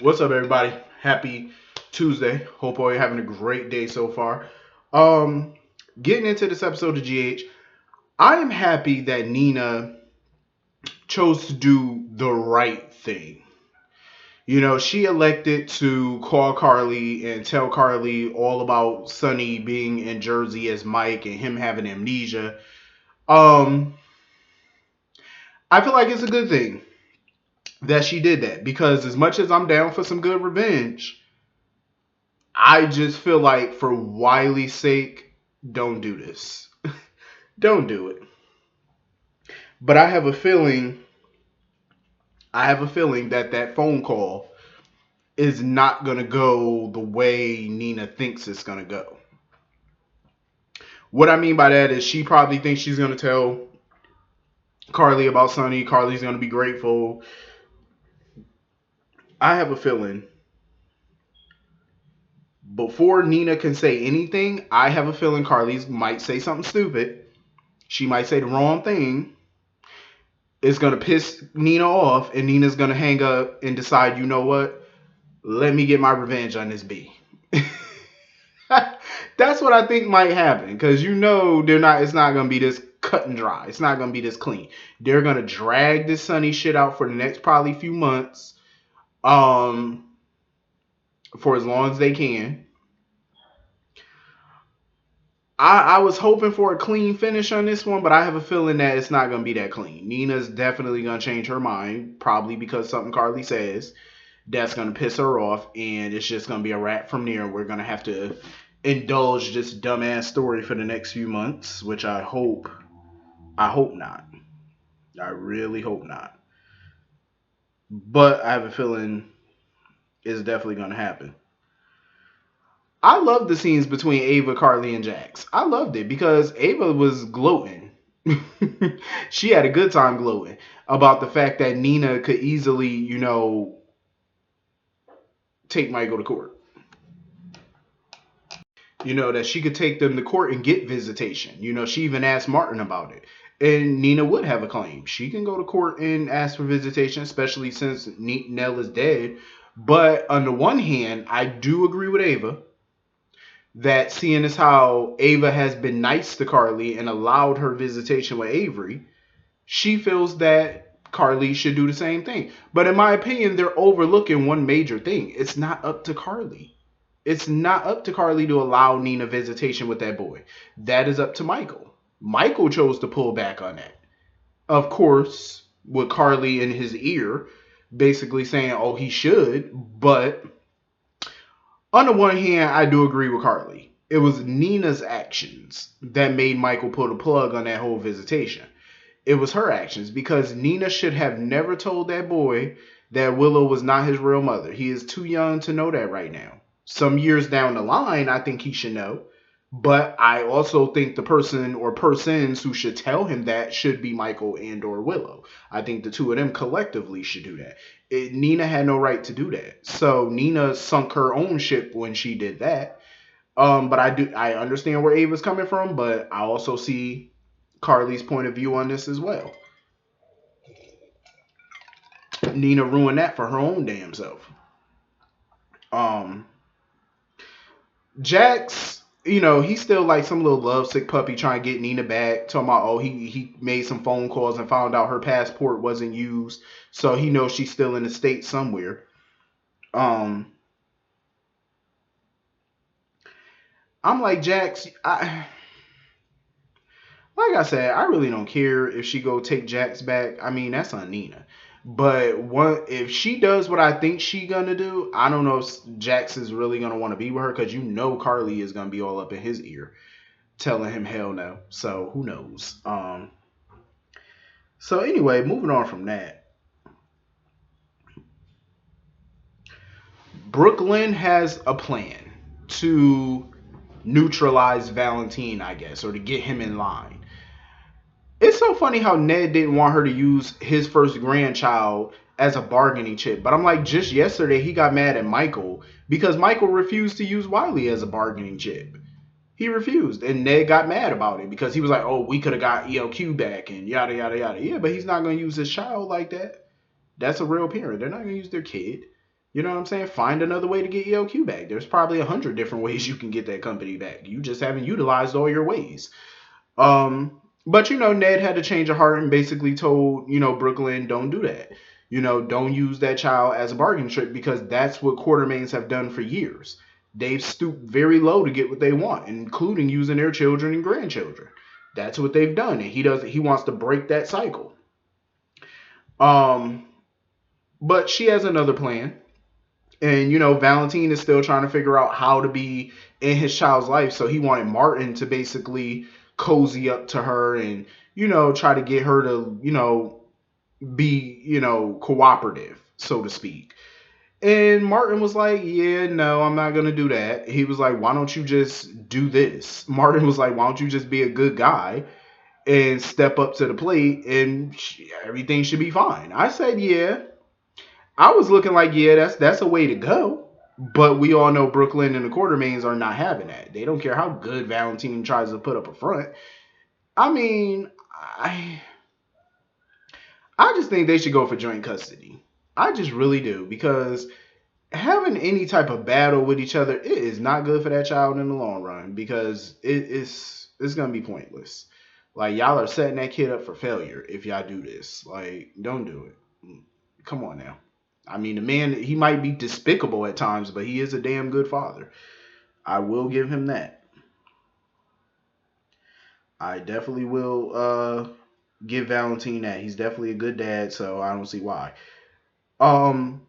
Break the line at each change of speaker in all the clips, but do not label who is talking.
What's up, everybody? Happy Tuesday. Hope all you're having a great day so far. Um, Getting into this episode of GH, I am happy that Nina chose to do the right thing. You know, she elected to call Carly and tell Carly all about Sonny being in Jersey as Mike and him having amnesia. Um, I feel like it's a good thing that she did that because as much as I'm down for some good revenge, I just feel like for Wiley's sake, don't do this. Don't do it. But I have a feeling that that phone call is not going to go the way Nina thinks it's going to go. What I mean by that is she probably thinks she's going to tell Carly about Sonny. Carly's going to be grateful. I have a feeling before Nina can say anything, I have a feeling Carly's might say something stupid. She might say the wrong thing. It's going to piss Nina off, and Nina's going to hang up and decide, you know what? Let me get my revenge on this B. That's what I think might happen because you know they're not. It's not gonna be this cut and dry. It's not gonna be this clean. They're gonna drag this Sunny shit out for the next probably few months, um, for as long as they can. I was hoping for a clean finish on this one, but I have a feeling that it's not gonna be that clean. Nina's definitely gonna change her mind, probably because something Carly says that's gonna piss her off, and it's just gonna be a wrap from there. We're gonna have to indulge this dumbass story for the next few months, which I hope not. I really hope not. But I have a feeling it's definitely gonna happen. I love the scenes between Ava, Carly, and Jax. I loved it because Ava was gloating. She had a good time gloating about the fact that Nina could easily, take Michael to court. That she could take them to court and get visitation. She even asked Martin about it. And Nina would have a claim. She can go to court and ask for visitation, especially since Nell is dead. But on the one hand, I do agree with Ava that seeing as how Ava has been nice to Carly and allowed her visitation with Avery, she feels that Carly should do the same thing. But in my opinion, they're overlooking one major thing. It's not up to Carly. It's not up to Carly to allow Nina visitation with that boy. That is up to Michael. Michael chose to pull back on that. Of course, with Carly in his ear, basically saying, oh, he should. But on the one hand, I do agree with Carly. It was Nina's actions that made Michael pull the plug on that whole visitation. It was her actions because Nina should have never told that boy that Willow was not his real mother. He is too young to know that right now. Some years down the line, I think he should know. But I also think the person or persons who should tell him that should be Michael and or Willow. I think the two of them collectively should do that. Nina had no right to do that. So Nina sunk her own ship when she did that. But I understand where Ava's coming from, but I also see Carly's point of view on this as well. Nina ruined that for her own damn self. Um, Jax, he's still like some little lovesick puppy trying to get Nina back. Talking about, oh, he made some phone calls and found out her passport wasn't used, so he knows she's still in the state somewhere. Um, I'm like Jax. Like I said, I really don't care if she go take Jax back. I mean, that's on Nina. But if she does what I think she gonna do, I don't know if Jax is really gonna want to be with her because Carly is gonna be all up in his ear, telling him hell no. So who knows? So anyway, moving on from that, Brooklyn has a plan to neutralize Valentine, I guess, or to get him in line. It's so funny how Ned didn't want her to use his first grandchild as a bargaining chip. But I'm like, just yesterday he got mad at Michael because Michael refused to use Wiley as a bargaining chip. He refused. And Ned got mad about it because he was like, oh, we could have got ELQ back and yada, yada, yada. Yeah, but he's not going to use his child like that. That's a real parent. They're not going to use their kid. You know what I'm saying? Find another way to get ELQ back. There's probably 100 different ways you can get that company back. You just haven't utilized all your ways. But Ned had a change of heart and basically told Brooklyn, don't do that. Don't use that child as a bargaining chip, because that's what Quartermains have done for years. They've stooped very low to get what they want, including using their children and grandchildren. That's what they've done, and he wants to break that cycle. Um, but she has another plan. And Valentine is still trying to figure out how to be in his child's life. So he wanted Martin to basically cozy up to her and try to get her to be cooperative, so to speak. And Martin was like, yeah, no, I'm not gonna do that. He was like, why don't you just do this? Martin was like, why don't you just be a good guy and step up to the plate, and everything should be fine. I said, yeah. I was looking like, yeah, that's a way to go. But we all know Brooklyn and the Quartermains are not having that. They don't care how good Valentine tries to put up a front. I mean, I just think they should go for joint custody. I just really do, because having any type of battle with each other, it is not good for that child in the long run, because it's gonna be pointless. Like, y'all are setting that kid up for failure if y'all do this. Like, don't do it. Come on now. I mean, the man, he might be despicable at times, but he is a damn good father. I will give him that. I definitely will give Valentine that. He's definitely a good dad, so I don't see why. Um,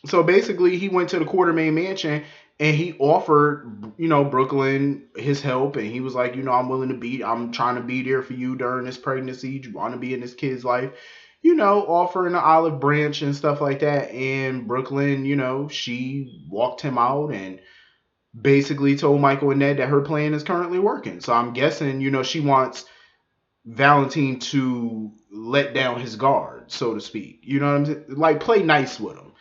so basically, he went to the Quartermain mansion and he offered, Brooklyn his help, and he was like, I'm trying to be there for you during this pregnancy. Do you want to be in this kid's life? Offering an olive branch and stuff like that. And Brooklyn, she walked him out and basically told Michael and Ned that her plan is currently working. So I'm guessing, she wants Valentine to let down his guard, so to speak. You know what I'm saying? Like, play nice with him.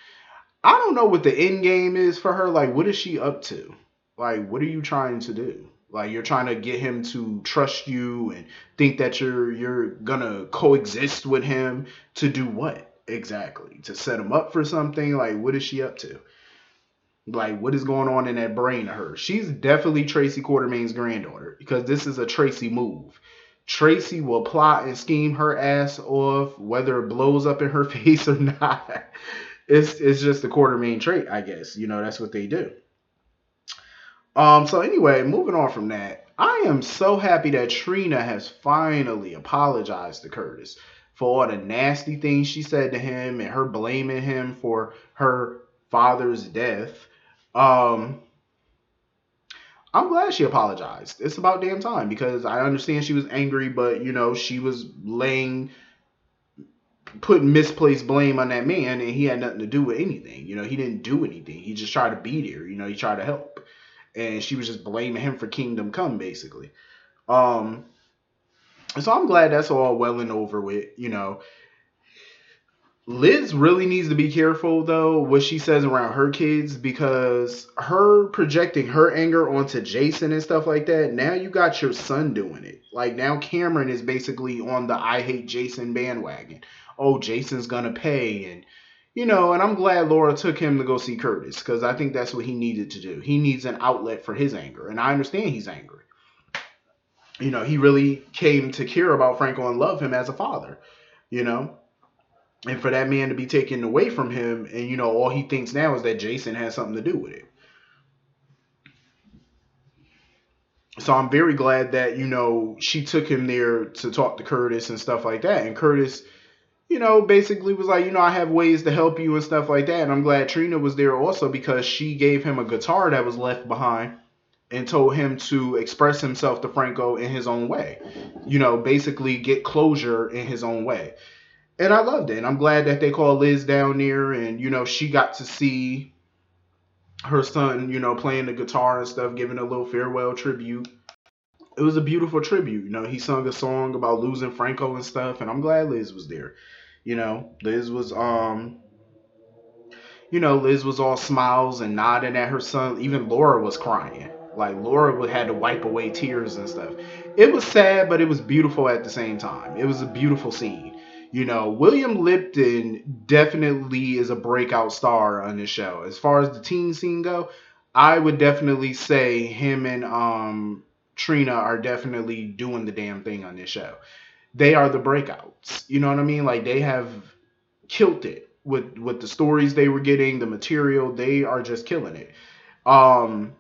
I don't know what the end game is for her. Like, what is she up to? Like, what are you trying to do? Like, you're trying to get him to trust you and think that you're gonna coexist with him to do what exactly? To set him up for something? Like, what is she up to? Like, what is going on in that brain of her? She's definitely Tracy Quartermain's granddaughter, because this is a Tracy move. Tracy will plot and scheme her ass off, whether it blows up in her face or not. It's just the Quartermain trait, I guess. That's what they do. So anyway, moving on from that, I am so happy that Trina has finally apologized to Curtis for all the nasty things she said to him and her blaming him for her father's death. Um, I'm glad she apologized. It's about damn time, because I understand she was angry, but she was putting misplaced blame on that man, and he had nothing to do with anything. He didn't do anything. He just tried to be there. He tried to help, and she was just blaming him for Kingdom Come, basically. Um, so I'm glad that's all well and over with. Liz really needs to be careful, though, what she says around her kids, because her projecting her anger onto Jason and stuff like that, now you got your son doing it. Like, now Cameron is basically on the I hate Jason bandwagon. Oh, Jason's gonna pay, and I'm glad Laura took him to go see Curtis, because I think that's what he needed to do. He needs an outlet for his anger, and I understand he's angry. He really came to care about Franco and love him as a father, you know? And for that man to be taken away from him, and all he thinks now is that Jason has something to do with it. So I'm very glad that she took him there to talk to Curtis and stuff like that. And Curtis, basically was like, I have ways to help you and stuff like that. And I'm glad Trina was there also, because she gave him a guitar that was left behind and told him to express himself to Franco in his own way. Basically get closure in his own way. And I loved it. And I'm glad that they called Liz down there, and she got to see her son, playing the guitar and stuff, giving a little farewell tribute. It was a beautiful tribute. He sung a song about losing Franco and stuff, and I'm glad Liz was there. Liz was Liz was all smiles and nodding at her son. Even Laura was crying. Like, Laura had to wipe away tears and stuff. It was sad, but it was beautiful at the same time. It was a beautiful scene. William Lipton definitely is a breakout star on this show. As far as the teen scene go, I would definitely say him and Trina are definitely doing the damn thing on this show. They are the breakouts. You know what I mean? Like they have killed it with the stories they were getting, the material. They are just killing it. Um,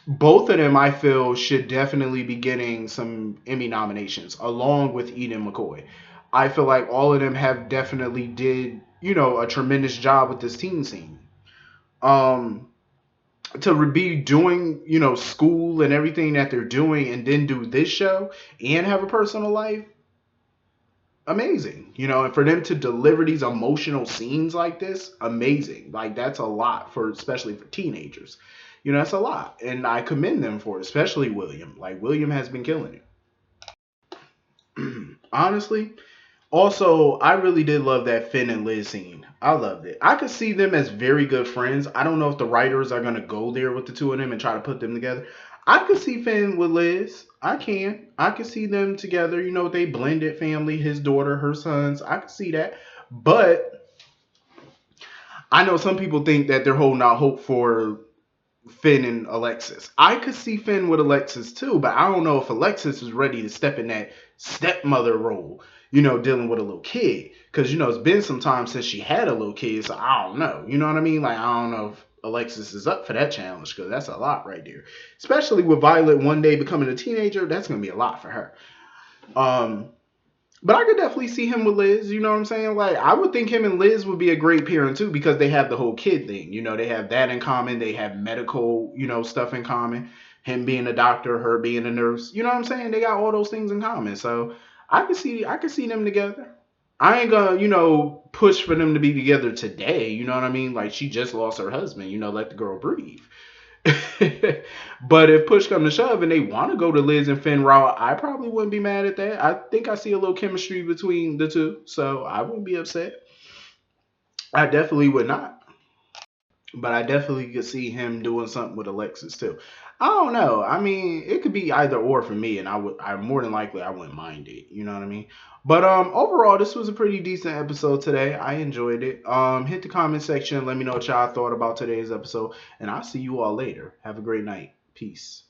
both of them, I feel, should definitely be getting some Emmy nominations along with Eden McCoy. I feel like all of them have definitely did a tremendous job with this teen scene. Um, to be doing school and everything that they're doing, and then do this show and have a personal life, amazing. And for them to deliver these emotional scenes like this, amazing. Like that's a lot for, especially for teenagers. That's a lot, and I commend them for it, especially William. Like William has been killing it. Honestly, also, I really did love that Finn and Liz scene. I loved it. I could see them as very good friends. I don't know if the writers are gonna go there with the two of them and try to put them together. I could see Finn with Liz. I can. I could see them together. They blended family, his daughter, her sons. I could see that. But I know some people think that they're holding out hope for Finn and Alexis. I could see Finn with Alexis too, but I don't know if Alexis is ready to step in that stepmother role, dealing with a little kid. Because, it's been some time since she had a little kid, so I don't know. You know what I mean? Like, I don't know if Alexis is up for that challenge, because that's a lot right there. Especially with Violet one day becoming a teenager, that's going to be a lot for her. But I could definitely see him with Liz. You know what I'm saying? Like, I would think him and Liz would be a great pairing too, because they have the whole kid thing. They have that in common. They have medical, stuff in common. Him being a doctor, her being a nurse. You know what I'm saying? They got all those things in common. So I could see them together. I ain't gonna, push for them to be together today. You know what I mean? Like she just lost her husband. Let the girl breathe. But if push come to shove and they want to go to Liz and Finn route, I probably wouldn't be mad at that. I think I see a little chemistry between the two, so I wouldn't be upset. I definitely would not. But I definitely could see him doing something with Alexis too. I don't know. I mean, it could be either or for me, and I more than likely I wouldn't mind it. You know what I mean? But overall, this was a pretty decent episode today. I enjoyed it. Hit the comment section. Let me know what y'all thought about today's episode, and I'll see you all later. Have a great night. Peace.